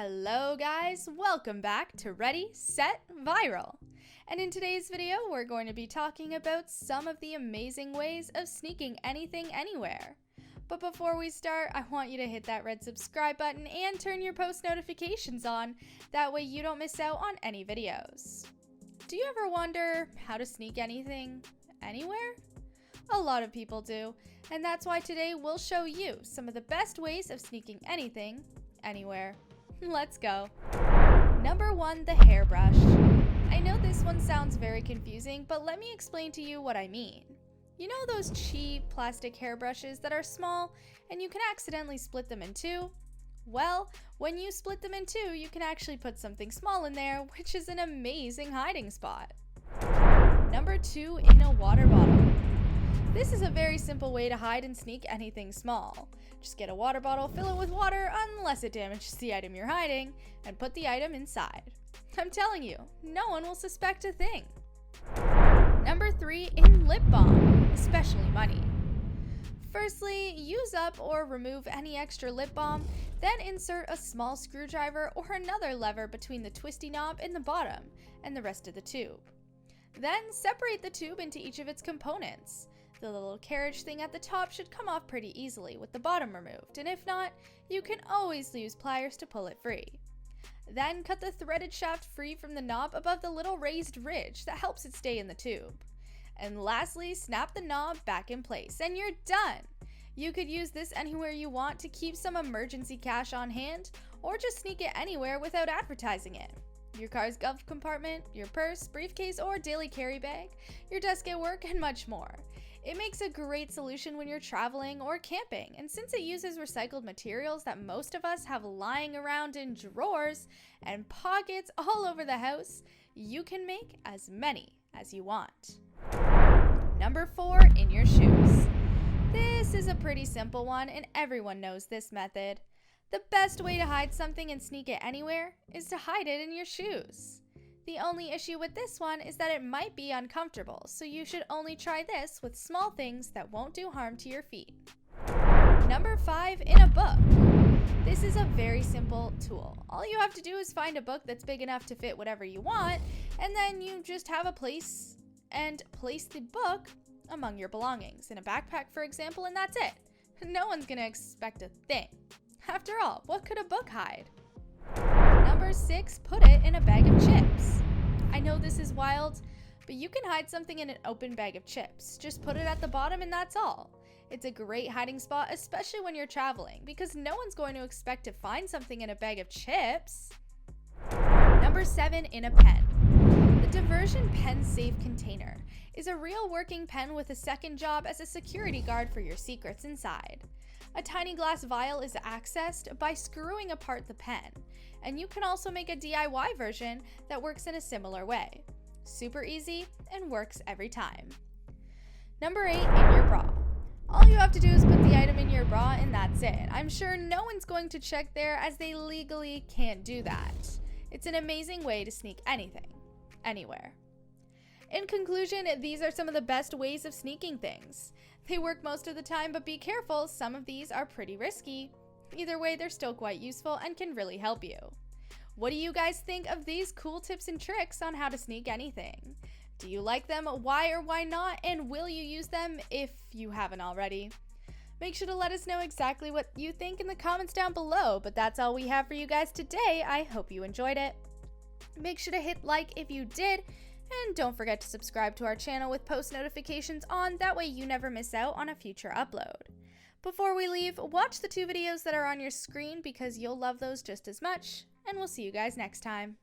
Hello guys, welcome back to Ready, Set, Viral. And in today's video, we're going to be talking about some of the amazing ways of sneaking anything anywhere. But before we start, I want you to hit that red subscribe button and turn your post notifications on. That way you don't miss out on any videos. Do you ever wonder how to sneak anything anywhere? A lot of people do, and that's why today we'll show you some of the best ways of sneaking anything anywhere. Let's go. Number 1, the hairbrush. I know this one sounds very confusing, but let me explain to you what I mean. You know those cheap plastic hairbrushes that are small and you can accidentally split them in two? Well, when you split them in two, you can actually put something small in there, which is an amazing hiding spot. Number 2, in a water bottle. This is a very simple way to hide and sneak anything small. Just get a water bottle, fill it with water unless it damages the item you're hiding, and put the item inside. I'm telling you, no one will suspect a thing. Number 3, in lip balm, especially money. Firstly, use up or remove any extra lip balm, then insert a small screwdriver or another lever between the twisty knob in the bottom and the rest of the tube. Then separate the tube into each of its components. The little carriage thing at the top should come off pretty easily with the bottom removed, and if not, you can always use pliers to pull it free. Then cut the threaded shaft free from the knob above the little raised ridge that helps it stay in the tube. And lastly, snap the knob back in place, and you're done! You could use this anywhere you want to keep some emergency cash on hand, or just sneak it anywhere without advertising it. Your car's glove compartment, your purse, briefcase, or daily carry bag, your desk at work, and much more. It makes a great solution when you're traveling or camping, and since it uses recycled materials that most of us have lying around in drawers and pockets all over the house, you can make as many as you want. Number 4, in your shoes. This is a pretty simple one, and everyone knows this method. The best way to hide something and sneak it anywhere is to hide it in your shoes. The only issue with this one is that it might be uncomfortable, so you should only try this with small things that won't do harm to your feet. Number 5, in a book. This is a very simple tool. All you have to do is find a book that's big enough to fit whatever you want, and then you just have a place and place the book among your belongings. In a backpack, for example, and that's it. No one's gonna expect a thing. After all, what could a book hide? Number 6, put it in a bag of chips. I know this is wild, but you can hide something in an open bag of chips. Just put it at the bottom and that's all. It's a great hiding spot, especially when you're traveling, because no one's going to expect to find something in a bag of chips. Number 7, in a pen. The Diversion Pen Safe Container is a real working pen with a second job as a security guard for your secrets inside. A tiny glass vial is accessed by screwing apart the pen, and you can also make a DIY version that works in a similar way. Super easy and works every time. Number 8, in your bra. All you have to do is put the item in your bra and that's it. I'm sure no one's going to check there as they legally can't do that. It's an amazing way to sneak anything, anywhere. In conclusion, these are some of the best ways of sneaking things. They work most of the time, but be careful, some of these are pretty risky. Either way, they're still quite useful and can really help you. What do you guys think of these cool tips and tricks on how to sneak anything? Do you like them? Why or why not? And will you use them if you haven't already? Make sure to let us know exactly what you think in the comments down below, but that's all we have for you guys today. I hope you enjoyed it. Make sure to hit like if you did, and don't forget to subscribe to our channel with post notifications on, that way you never miss out on a future upload. Before we leave, watch the 2 videos that are on your screen because you'll love those just as much, and we'll see you guys next time.